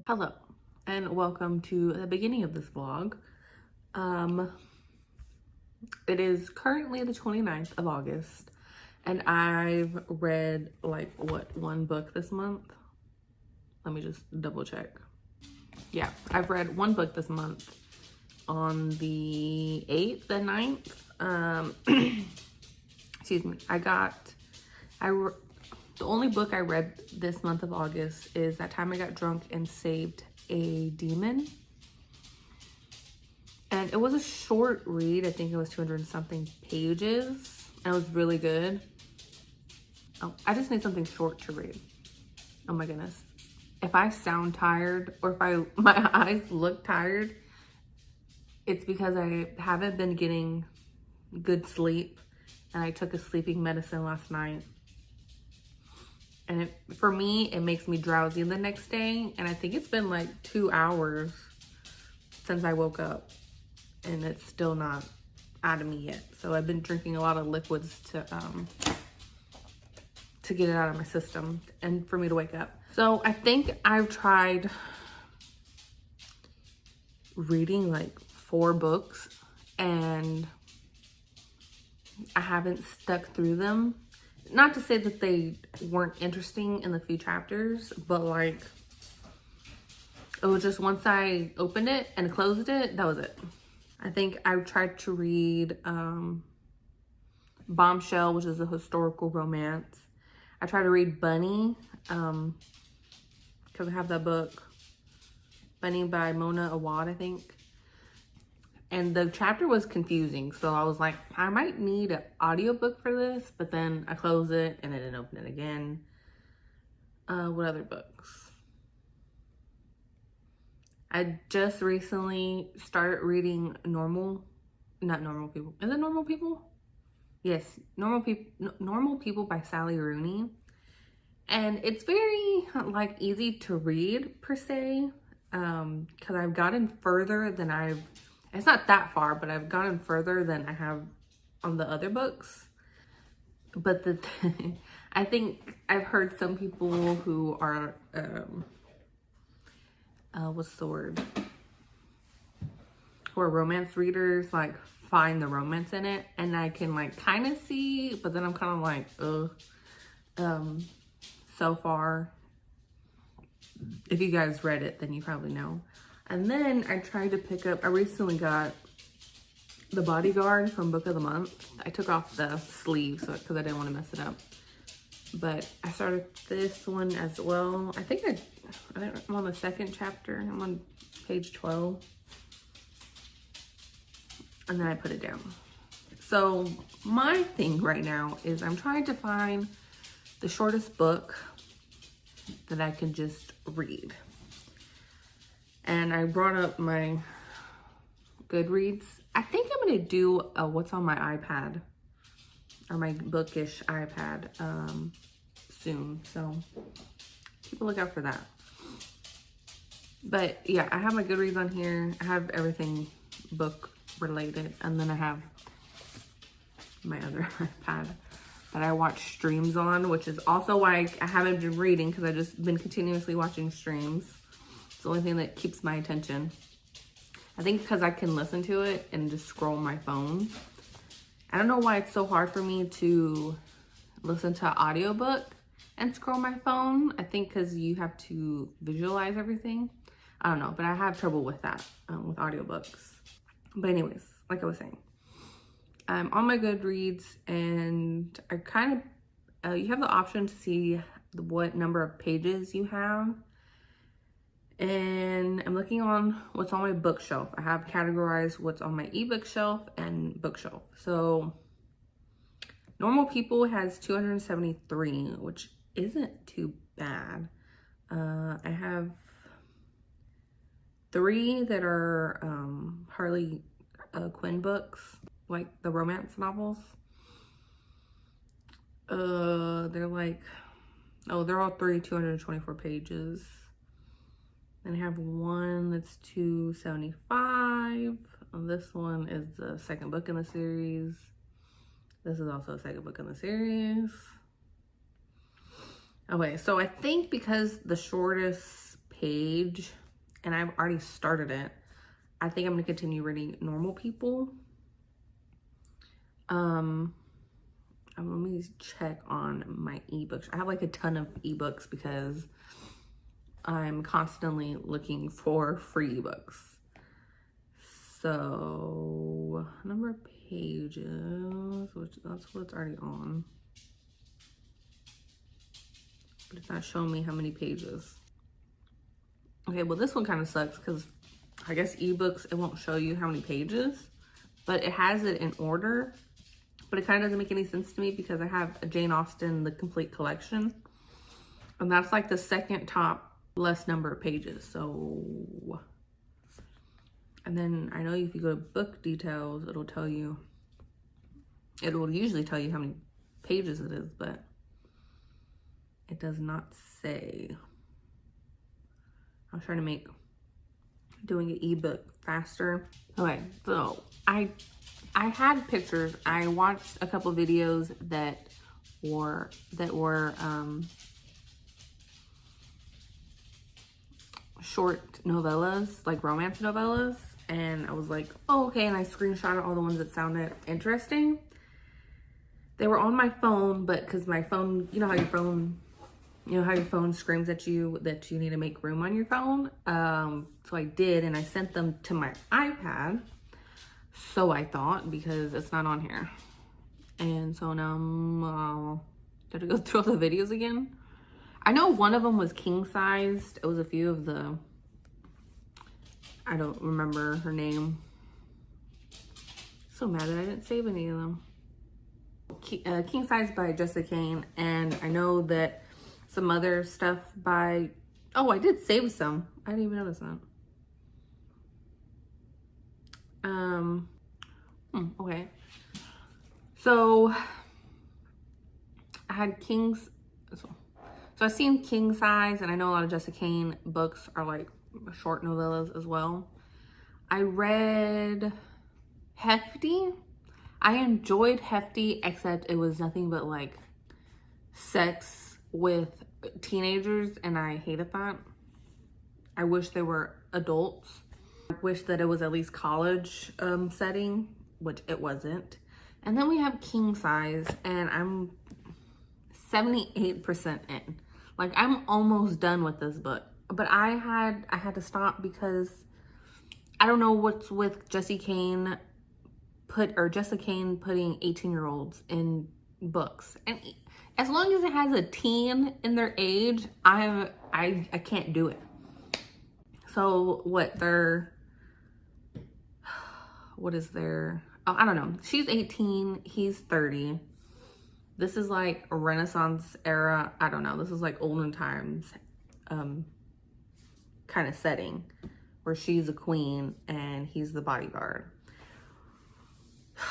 Hello and welcome to the beginning of this vlog. It is currently the 29th of August and I've read one book this month. Let me just double check. Yeah, I've read one book this month on the 8th and 9th. Excuse me. The only book I read this month of August is That Time I Got Drunk and Saved a Demon. And it was a short read. I think it was 200 and something pages. And it was really good. Oh, I just need something short to read. Oh my goodness. If I sound tired or if my eyes look tired, it's because I haven't been getting good sleep. And I took a sleeping medicine last night. And for me, it makes me drowsy the next day. And I think it's been like 2 hours since I woke up. And it's still not out of me yet. So I've been drinking a lot of liquids to get it out of my system and for me to wake up. So I think I've tried reading like 4 books. And I haven't stuck through them. Not to say that they weren't interesting in the few chapters, but like, it was just once I opened it and closed it, that was it. I think I tried to read Bombshell, which is a historical romance. I tried to read Bunny, because I have that book, Bunny by Mona Awad, I think. And the chapter was confusing, so I was like, I might need an audiobook for this, but then I closed it and I didn't open it again. What other books? I just recently started reading Not Normal People. Is it Normal People? Yes, Normal People by Sally Rooney. And it's very like easy to read per se, because I've gotten further than it's not that far, but I've gotten further than I have on the other books. But I think I've heard some people who are, what's the word? Who are romance readers, like find the romance in it. And I can like kind of see, but then I'm kind of like, ugh. So far, if you guys read it, then you probably know. And then I tried to pick up, I recently got The Bodyguard from Book of the Month. I took off the sleeve because I didn't want to mess it up. But I started this one as well. I think I'm on the second chapter. I'm on page 12. And then I put it down. So my thing right now is I'm trying to find the shortest book that I can just read. And I brought up my Goodreads. I think I'm going to do a what's on my iPad or my bookish iPad soon. So keep a lookout for that. But yeah, I have my Goodreads on here. I have everything book related. And then I have my other iPad that I watch streams on, which is also why I haven't been reading, because I've just been continuously watching streams. It's the only thing that keeps my attention. I think because I can listen to it and just scroll my phone. I don't know why it's so hard for me to listen to an audiobook and scroll my phone. I think because you have to visualize everything. I don't know, but I have trouble with that, with audiobooks. But anyways, like I was saying, I'm on my Goodreads, and I kind of, you have the option to see what number of pages you have. And I'm looking on what's on my bookshelf. I have categorized what's on my ebook shelf and bookshelf. So Normal People has 273, which isn't too bad. I have 3 that are Harley Quinn books, like the romance novels. They're like, they're all 224 pages. And I have one that's 275. This one is the second book in the series. This is also the second book in the series. Okay, so I think because the shortest page and I've already started it. I think I'm gonna continue reading Normal People. Let me check on my ebooks. I have like a ton of ebooks because I'm constantly looking for free ebooks. So, number of pages, which that's what's already on. But it's not showing me how many pages. Okay, well this one kind of sucks because I guess ebooks, it won't show you how many pages, but it has it in order. But it kind of doesn't make any sense to me because I have a Jane Austen, the complete collection. And that's like the second top less number of pages. So, and then I know if you go to book details, it'll tell you, it will usually tell you how many pages it is, but it does not say. I'm trying to make doing an ebook faster. Okay, so I had pictures. I watched a couple videos that were short novellas, like romance novellas, and I was like, oh, okay, and I screenshotted all the ones that sounded interesting. They were on my phone, but because my phone, you know how your phone screams at you that you need to make room on your phone. So I did, and I sent them to my iPad. So I thought, because it's not on here. And so now I'm got to go through all the videos again. I know one of them was king sized. It was a few of the, I don't remember her name. So mad that I didn't save any of them. King Size by Jessica Kane. And I know that some other stuff by, oh, I did save some. I didn't even notice that. Okay. So I had so I've seen King Size, and I know a lot of Jessica Kane books are like short novellas as well. I read Hefty. I enjoyed Hefty, except it was nothing but like sex with teenagers, and I hated that. I wish they were adults. I wish that it was at least college setting, which it wasn't. And then we have King Size, and I'm 78% in. Like, I'm almost done with this book. But I had to stop because I don't know what's with Jessica Kane putting 18-year-olds in books. And as long as it has a teen in their age, I can't do it. So what is their, oh, I don't know. She's 18, he's 30. This is like a Renaissance era. I don't know. This is like olden times kind of setting where she's a queen and he's the bodyguard.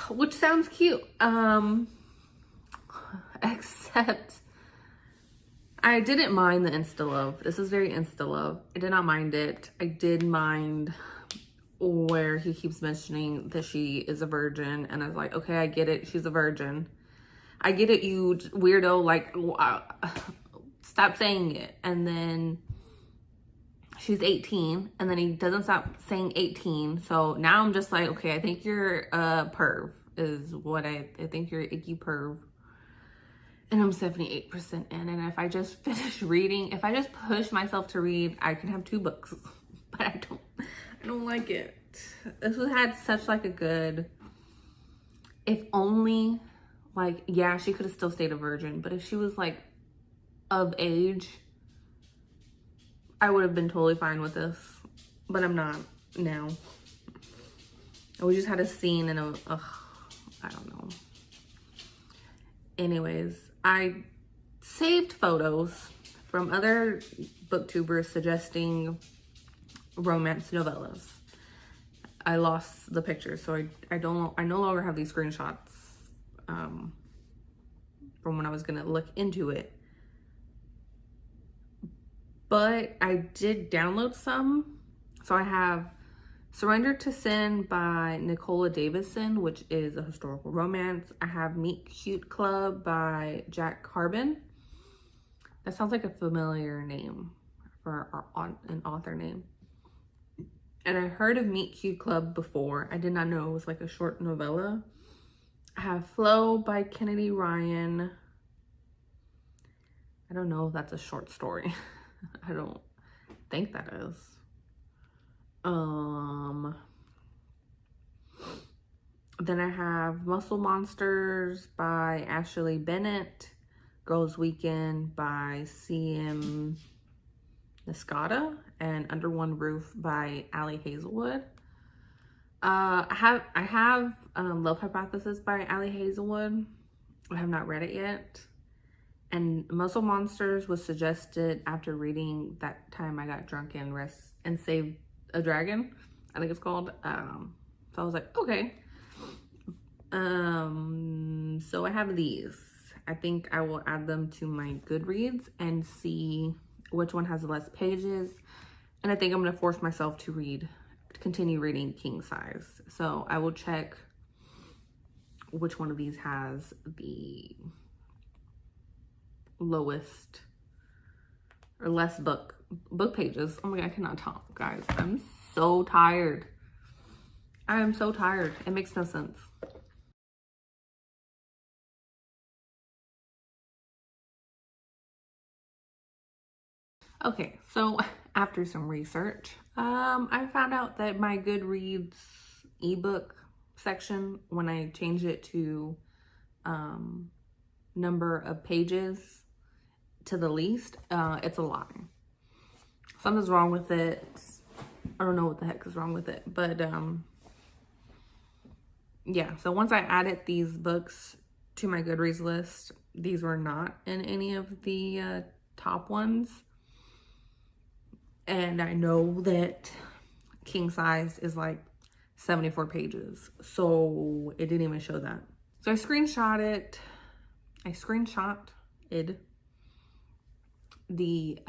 Which sounds cute. Except I didn't mind the insta love. This is very insta love. I did not mind it. I did mind where he keeps mentioning that she is a virgin, and I was like, okay, I get it. She's a virgin. I get it, you weirdo. Like, stop saying it. And then she's 18, and then he doesn't stop saying 18. So now I'm just like, okay, I think you're a perv is what I think you're an icky perv. And I'm 78% in. And if I just finish reading, if I just push myself to read, I can have 2 books. But I don't like it. This had such like a good, if only, like, yeah, she could have still stayed a virgin, but if she was like of age, I would have been totally fine with this, but I'm not now. We just had a scene and I don't know. Anyways, I saved photos from other booktubers suggesting romance novellas. I lost the pictures, so I no longer have these screenshots from when I was gonna look into it. But I did download some. So I have Surrender to Sin by Nicola Davison, which is a historical romance. I have Meet Cute Club by Jack Carbon. That sounds like a familiar name for an author name. And I heard of Meet Cute Club before. I did not know it was like a short novella. I have Flow by Kennedy Ryan. I don't know if that's a short story. I don't think that is. Then I have Muscle Monsters by Ashley Bennett. Girls Weekend by C.M. Niscata, and Under One Roof by Allie Hazelwood. I have Love Hypothesis by Allie Hazelwood. I have not read it yet. And Muscle Monsters was suggested after reading That Time I Got Drunk and Saved a Dragon, I think it's called. So I was like, okay. So I have these. I think I will add them to my Goodreads and see which one has the less pages. And I think I'm going to force myself to continue reading king size. So I will check which one of these has the lowest or less book pages. Oh my God, I cannot talk, guys. I'm so tired. I am so tired. It makes no sense. Okay, so after some research, I found out that my Goodreads ebook section, when I change it to number of pages to the least, it's a lie. Something's wrong with it. I don't know what the heck is wrong with it, but yeah, so once I added these books to my Goodreads list, these were not in any of the top ones. And I know that king size is like 74 pages. So it didn't even show that. So I screenshotted the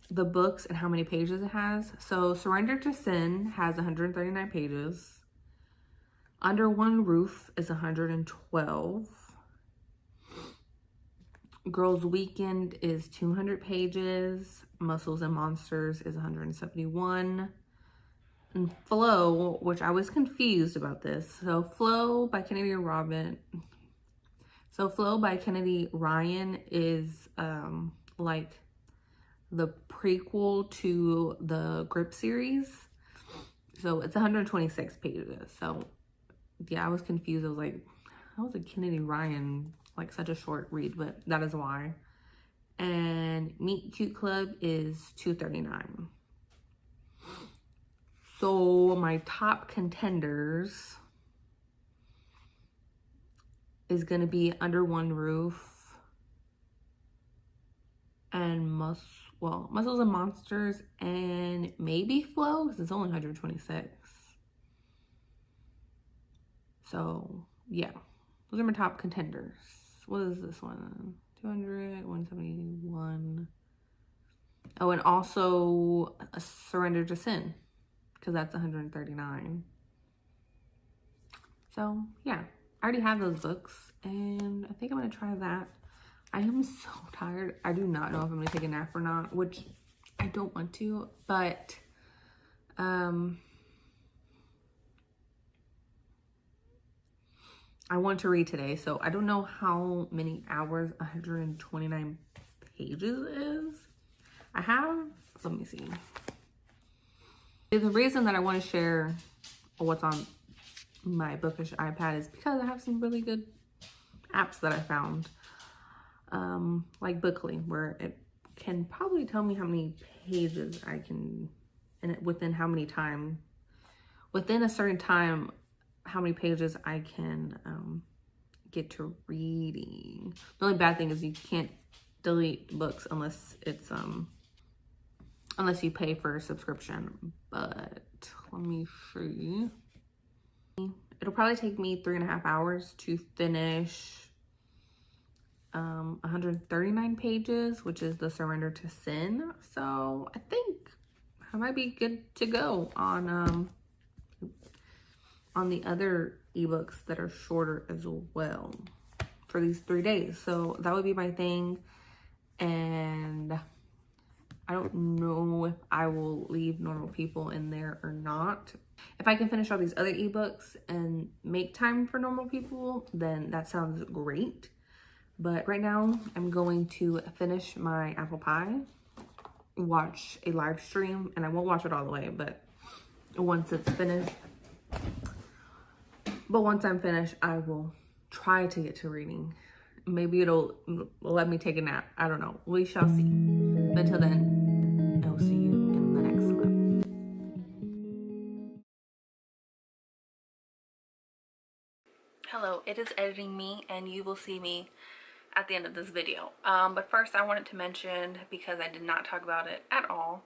books and how many pages it has. So Surrender to Sin has 139 pages. Under One Roof is 112. Girls Weekend is 200 pages. Muscles and Monsters is 171. And Flow, which I was confused about this. So Flow by Kennedy Ryan is like the prequel to the Grip series. So it's 126 pages. So yeah, I was confused. I was like, how was a Kennedy Ryan like such a short read? But that is why. And Meet Cute Club is 239. So my top contenders is gonna be Under One Roof and Muscles and Monsters, and maybe Flow, because it's only 126. So yeah, those are my top contenders. What is this one? 200, 171. Oh, and also Surrender to Sin, because that's 139. So yeah, I already have those books, and I think I'm gonna try that. I am so tired. I do not know if I'm gonna take a nap or not, which I don't want to, but I want to read today, so I don't know how many hours 129 pages is. I have, let me see. The reason that I want to share what's on my bookish iPad is because I have some really good apps that I found, like Bookly, where it can probably tell me how many pages I can, and within how many time, within a certain time, how many pages I can get to reading. The only bad thing is you can't delete books unless it's unless you pay for a subscription. But let me see. It'll probably take me 3.5 hours to finish 139 pages, which is the Surrender to Sin. So I think I might be good to go on the other ebooks that are shorter as well for these 3 days. So that would be my thing. and I don't know if I will leave Normal People in there or not. If I can finish all these other ebooks and make time for Normal People, then that sounds great. But right now, I'm going to finish my apple pie, watch a live stream, and I won't watch it all the way, but once it's finished. But once I'm finished, I will try to get to reading. Maybe it'll let me take a nap. I don't know. We shall see. But until then, I will see you in the next one. Hello, it is editing me, and you will see me at the end of this video. But first I wanted to mention, because I did not talk about it at all,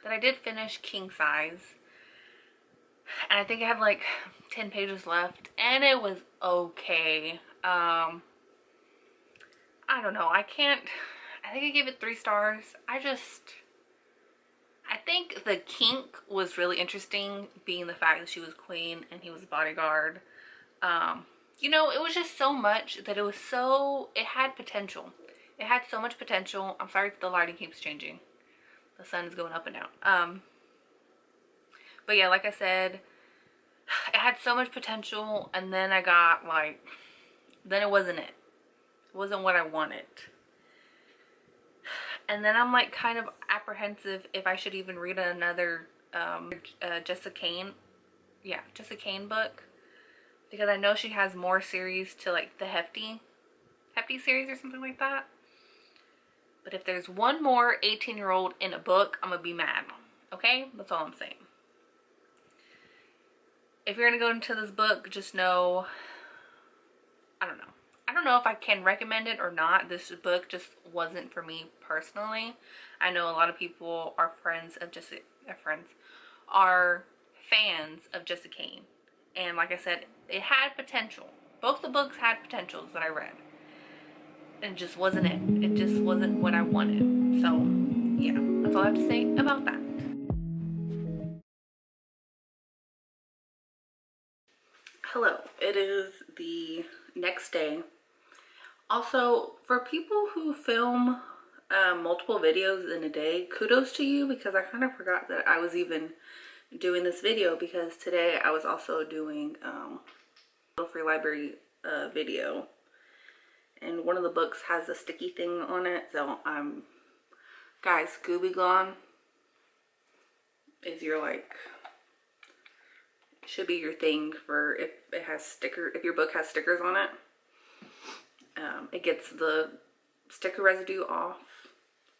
that I did finish King Size. And I think I have like 10 pages left, and it was okay. I don't know. I think I gave it 3 stars. I think the kink was really interesting, being the fact that she was queen and he was bodyguard. You know, it was just so much that it had potential. It had so much potential. I'm sorry if the lighting keeps changing. The sun is going up and down. But yeah, like I said, it had so much potential, and then I got like, then it wasn't it. It wasn't what I wanted. And then I'm like kind of apprehensive if I should even read another Jessica Kane book, because I know she has more series to like the Hefty series or something like that. But if there's one more 18-year-old in a book, I'm gonna be mad. Okay, that's all I'm saying. If you're gonna go into this book, just know, I don't know if I can recommend it or not. This book just wasn't for me personally. I know a lot of people are fans of Jessica Kane, and like I said, it had potential. Both the books had potentials that I read, and it just wasn't it. It just wasn't what I wanted. So yeah, that's all I have to say about that. Hello, it is the next day. Also, for people who film multiple videos in a day, kudos to you, because I kind of forgot that I was even doing this video, because today I was also doing a free library video, and one of the books has a sticky thing on it. So guys, Scooby Gone is your should be your thing for if your book has stickers on it. It gets the sticker residue off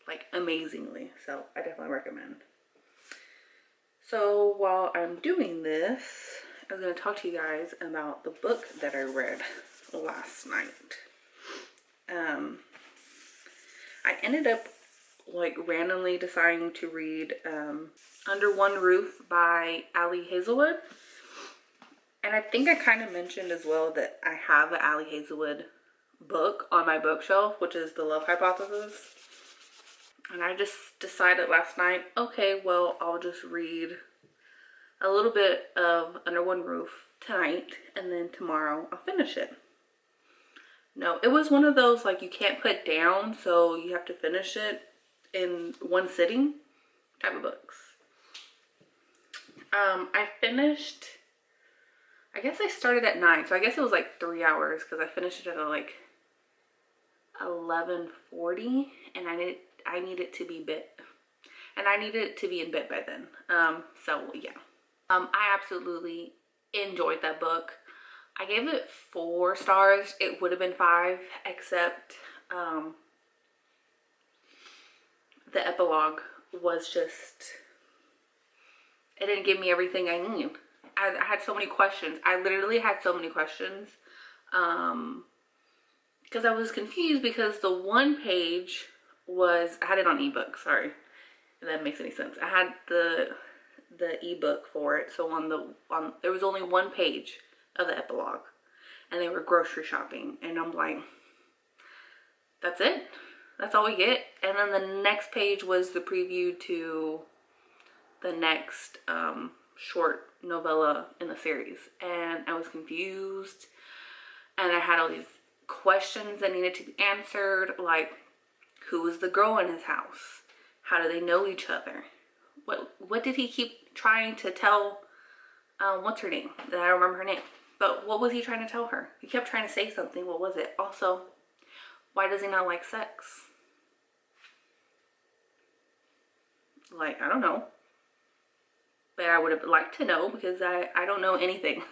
like amazingly, so I definitely recommend. So while I'm doing this, I was going to talk to you guys about the book that I read last night. I ended up like randomly deciding to read Under One Roof by Ali Hazelwood. And I think I kind of mentioned as well that I have an Ali Hazelwood book on my bookshelf, which is The Love Hypothesis. And I just decided last night, okay, well, I'll just read a little bit of Under One Roof tonight, and then tomorrow I'll finish it. No, it was one of those like you can't put down, so you have to finish it in one sitting type of books. I finished, I guess I started at 9, so I guess it was like 3 hours, because I finished it at like 11:40, and I needed to be in bed by then. So yeah, I absolutely enjoyed that book. I gave it 4 stars. It would have been 5, except the epilogue was just, it didn't give me everything I need. I had so many questions. I literally had so many questions. Because I was confused, because the one page was, I had it on ebook, sorry, if that makes any sense. I had the ebook for it, so there was only one page of the epilogue, and they were grocery shopping, and I'm like, that's it? That's all we get? And then the next page was the preview to the next short novella in the series, and I was confused, and I had all these questions that needed to be answered. Like, Who was the girl in his house? How do they know each other? What did he keep trying to tell, what's her name? I don't remember her name. But what was he trying to tell her? He kept trying to say something. What was it? Also, why does he not like sex? Like, I don't know. But I would have liked to know, because I don't know anything.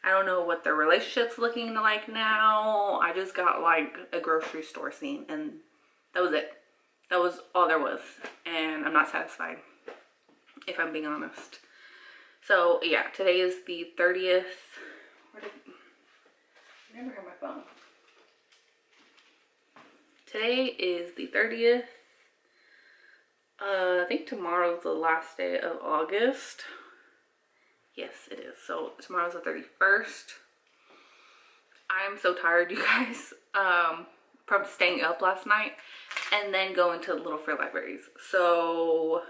I don't know what their relationship's looking like now. I just got like a grocery store scene, and that was it. That was all there was. And I'm not satisfied, if I'm being honest. So yeah, today is the 30th. I never have my phone. Today is the 30th. I think tomorrow's the last day of August. Yes, it is. So tomorrow's the 31st. I'm so tired, you guys, from staying up last night and then going to Little Free Libraries. So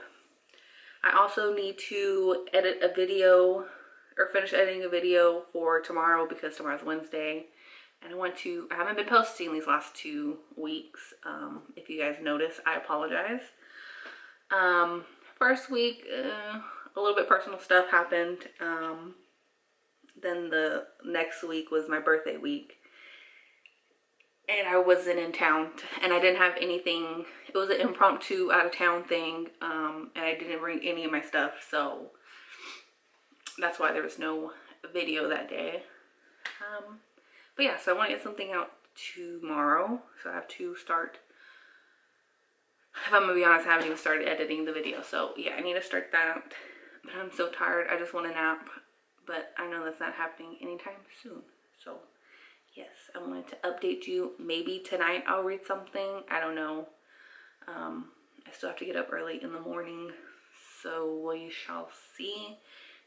I also need to edit a video, or finish editing a video for tomorrow, because tomorrow's Wednesday. And I haven't been posting these last 2 weeks. If you guys notice, I apologize. First week, a little bit personal stuff happened. Then the next week was my birthday week. And I wasn't in town, and I didn't have anything. It was an impromptu out of town thing, and I didn't bring any of my stuff, so that's why there was no video that day. But yeah, so I want to get something out tomorrow, so I have to start. If I'm gonna be honest, I haven't even started editing the video, so yeah, I need to start that. But I'm so tired, I just want a nap, but I know that's not happening anytime soon. So yes, I wanted to update you. Maybe tonight I'll read something, I don't know. I still have to get up early in the morning, so we shall see.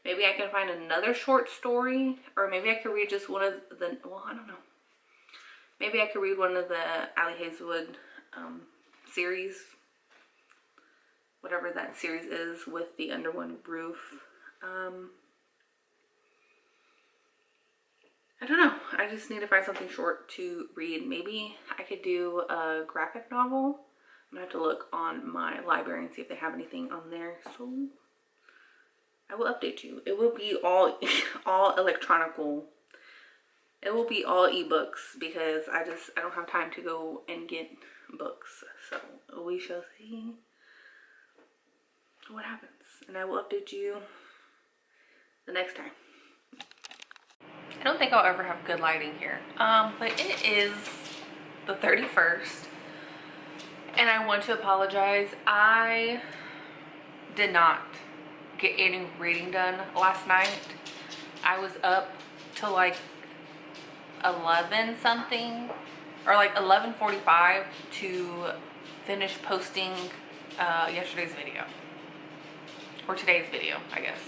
Maybe I can find another short story, or maybe I could read just one of the, well, I don't know. Maybe I could read one of the Allie Hazelwood series, whatever that series is with the Under One Roof. I don't know. I just need to find something short to read. Maybe I could do a graphic novel. I'm gonna have to look on my library and see if they have anything on there. So I will update you. It will be all electronical. It will be all ebooks, because I don't have time to go and get books. So we shall see what happens, and I will update you the next time. I don't think I'll ever have good lighting here, but it is the 31st, and I want to apologize. I did not get any reading done last night. I was up till like 11 something, or like 11:45 to finish posting yesterday's video, or today's video, I guess,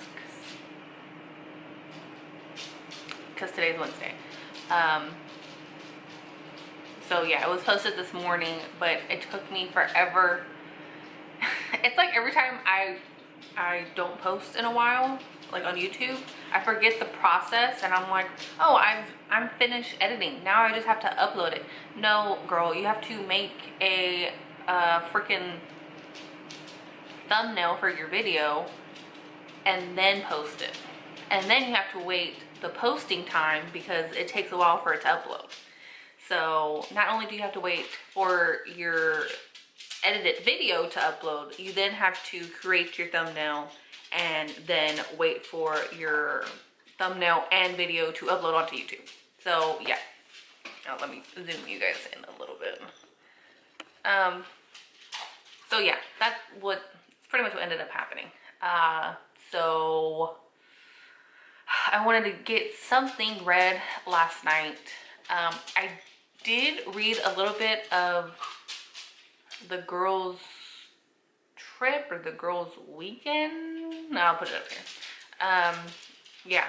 because today's Wednesday. So yeah, it was posted this morning, but it took me forever. It's like every time I don't post in a while, like on YouTube, I forget the process, and I'm like, oh, I'm finished editing, now I just have to upload it. No, girl, you have to make a freaking thumbnail for your video and then post it, and then you have to wait the posting time, because it takes a while for it to upload. So not only do you have to wait for your edited video to upload, you then have to create your thumbnail and then wait for your thumbnail and video to upload onto YouTube. So yeah, now let me zoom you guys in a little bit. So yeah, that's pretty much what ended up happening. So I wanted to get something read last night. I did read a little bit of the girls' trip, or the girls' weekend. No, I'll put it up here. Yeah.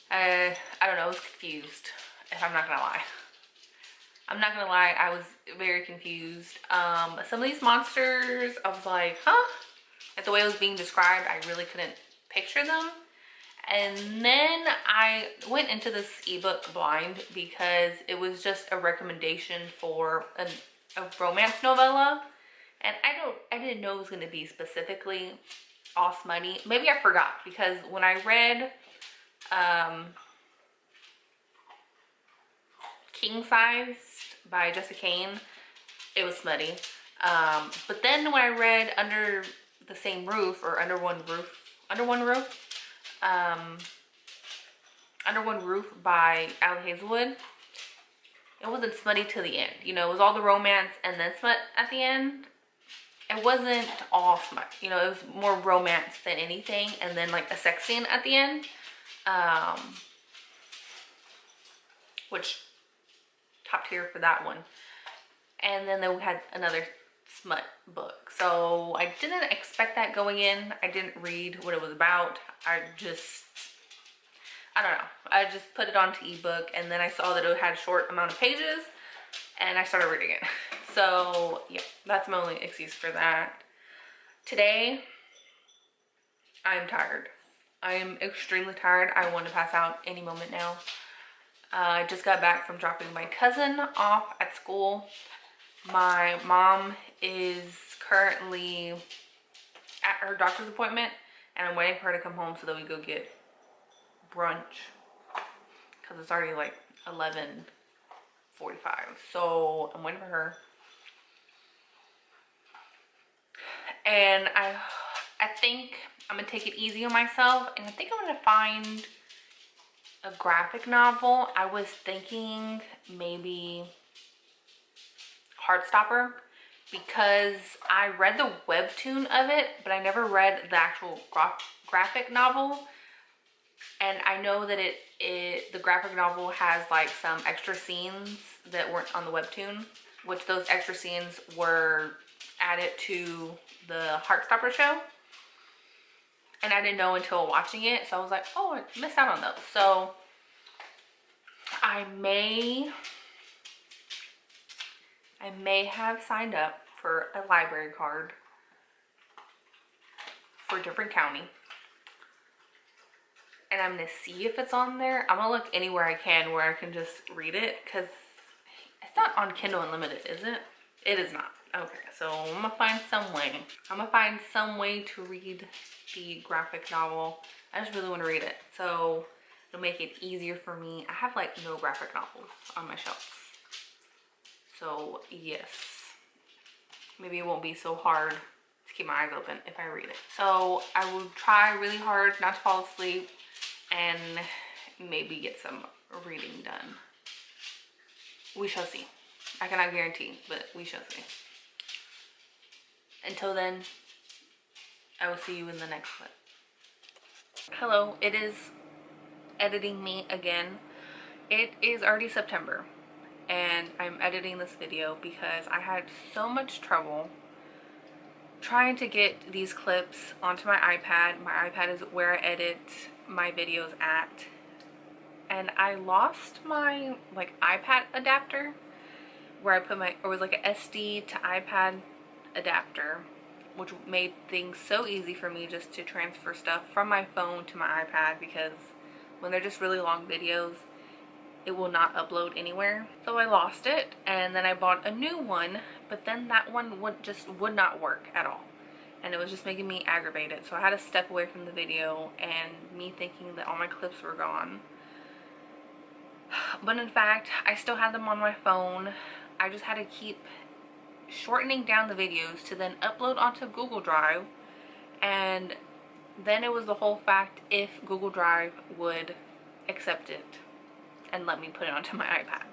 I don't know, I was confused, if I'm not gonna lie. I'm not gonna lie, I was very confused. Some of these monsters, I was like, huh? Like the way it was being described, I really couldn't picture them. And then I went into this ebook blind, because it was just a recommendation for a romance novella, and I didn't know it was going to be specifically all smutty. Maybe I forgot, because when I read King Size by Jessica Kane, it was smutty. But then when I read Under the Same Roof, or Under One Roof by Allie Hazelwood, it wasn't smutty till the end. You know, it was all the romance and then smut at the end. It wasn't all smut. You know, it was more romance than anything, and then like a sex scene at the end. Which, top tier for that one. And then we had another smut book. So I didn't expect that going in. I didn't read what it was about. I don't know. I just put it onto ebook, and then I saw that it had a short amount of pages, and I started reading it. So yeah, that's my only excuse for that. Today, I'm tired. I am extremely tired. I want to pass out any moment now. I just got back from dropping my cousin off at school. My mom is currently at her doctor's appointment, and I'm waiting for her to come home so that we go get brunch, because it's already like 11:45. So I'm waiting for her, and I think I'm gonna take it easy on myself, and I think I'm gonna find a graphic novel. I was thinking maybe Heartstopper, because I read the webtoon of it, but I never read the actual graphic novel. And I know that the graphic novel has like some extra scenes that weren't on the webtoon, which those extra scenes were added to the Heartstopper show. And I didn't know until watching it, so I was like, oh, I missed out on those. So I may have signed up for a library card for a different county. And I'm gonna see if it's on there. I'm gonna look anywhere I can where I can just read it, because it's not on Kindle Unlimited, is it? It is not. Okay, so I'm gonna find some way. I'm gonna find some way to read the graphic novel. I just really want to read it, so it'll make it easier for me. I have like no graphic novels on my shelves, so yes, maybe it won't be so hard to keep my eyes open if I read it. So I will try really hard not to fall asleep and maybe get some reading done. We shall see. I cannot guarantee, but we shall see. Until then, I will see you in the next clip. Hello, it is editing me again. It is already September, and I'm editing this video because I had so much trouble trying to get these clips onto my iPad. My iPad is where I edit my videos at, and I lost my like iPad adapter where I put my, or was like an SD to iPad adapter, which made things so easy for me just to transfer stuff from my phone to my iPad, because when they're just really long videos, it will not upload anywhere. So I lost it, and then I bought a new one, but then that one would not work at all, and it was just making me aggravated. So I had to step away from the video, and me thinking that all my clips were gone. But in fact, I still had them on my phone. I just had to keep shortening down the videos to then upload onto Google Drive, and then it was the whole fact if Google Drive would accept it and let me put it onto my iPad.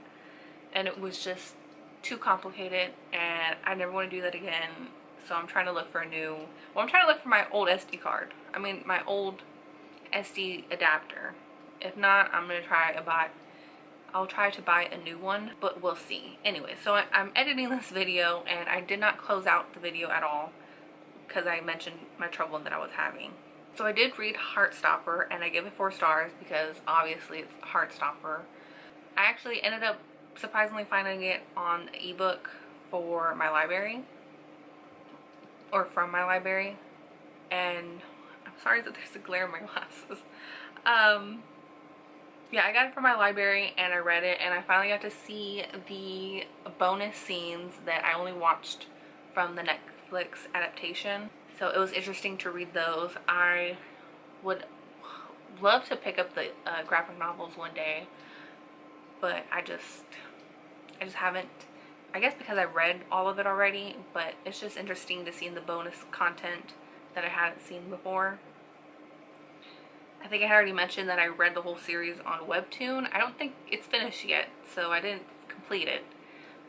And it was just too complicated, and I never want to do that again. So I'm trying to look for a new, well, I'm trying to look for my old SD card. I mean, my old SD adapter. If not, I'm going to I'll try to buy a new one, but we'll see. Anyway, so I'm editing this video, and I did not close out the video at all because I mentioned my trouble that I was having. So I did read Heartstopper, and I gave it 4 stars because obviously it's Heartstopper. I actually ended up surprisingly finding it on the ebook for my library, or from my library, and I'm sorry that there's a glare in my glasses. Yeah, I got it from my library and I read it, and I finally got to see the bonus scenes that I only watched from the Netflix adaptation. So it was interesting to read those. I would love to pick up the graphic novels one day, but I just haven't. I guess because I read all of it already, but it's just interesting to see the bonus content that I hadn't seen before. I think I had already mentioned that I read the whole series on Webtoon. I don't think it's finished yet, so I didn't complete it.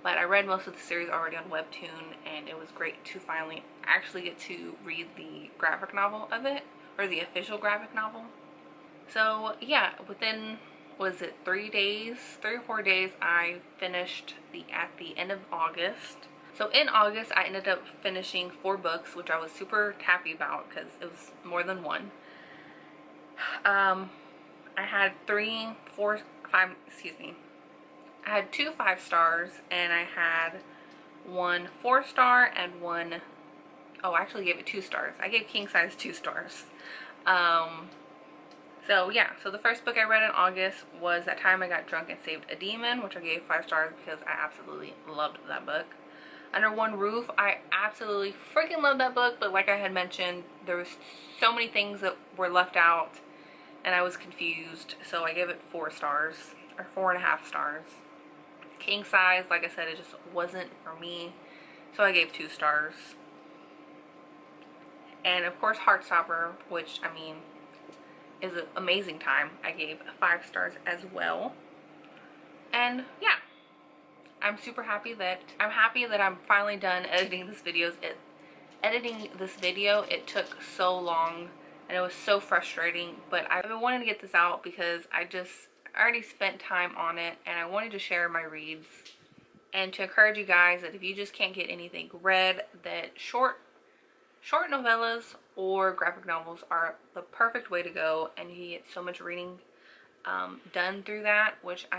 But I read most of the series already on Webtoon, and it was great to finally actually get to read the graphic novel of it, or the official graphic novel. So yeah, within, was it 3 or 4 days, I finished at the end of August. So in August, I ended up finishing 4 books, which I was super happy about because it was more than one. I had 3, 4, 5, excuse me. I had 2 5-stars, and I had 1 4-star and 1, oh, I actually gave it 2 stars. I gave King Size 2 stars. So yeah, so the first book I read in August was That Time I Got Drunk and Saved a Demon, which I gave 5 stars because I absolutely loved that book. Under One Roof, I absolutely freaking loved that book, but like I had mentioned, there was so many things that were left out and I was confused, so I gave it 4 stars, or 4.5 stars. King Size, like I said, it just wasn't for me, so I gave 2 stars. And of course Heartstopper, which, I mean, is an amazing time, I gave 5 stars as well. And yeah, I'm super happy that I'm finally done editing this video. It took so long and it was so frustrating, but I've been wanting to get this out because I already spent time on it, and I wanted to share my reads and to encourage you guys that if you just can't get anything read, that short novellas or graphic novels are the perfect way to go, and you get so much reading done through that, which I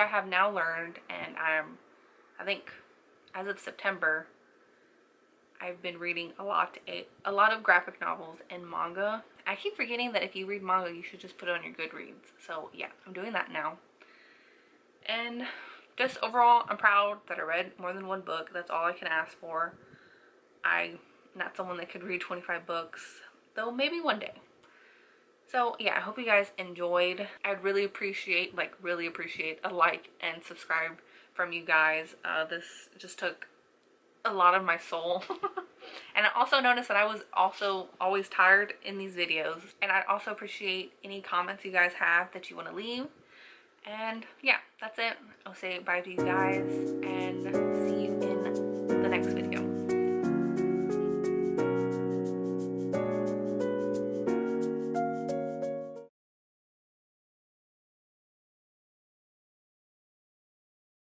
have now learned. And I think as of September, I've been reading a lot of graphic novels and manga. I keep forgetting that if you read manga, you should just put it on your Goodreads. So yeah, I'm doing that now. And just overall, I'm proud that I read more than 1 book. That's all I can ask for. I'm not someone that could read 25 books, though maybe one day. So yeah, I hope you guys enjoyed. I'd really appreciate a like and subscribe from you guys. This just took a lot of my soul. And I also noticed that I was also always tired in these videos, and I'd also appreciate any comments you guys have that you want to leave. And yeah, that's it. I'll say bye to you guys and see you in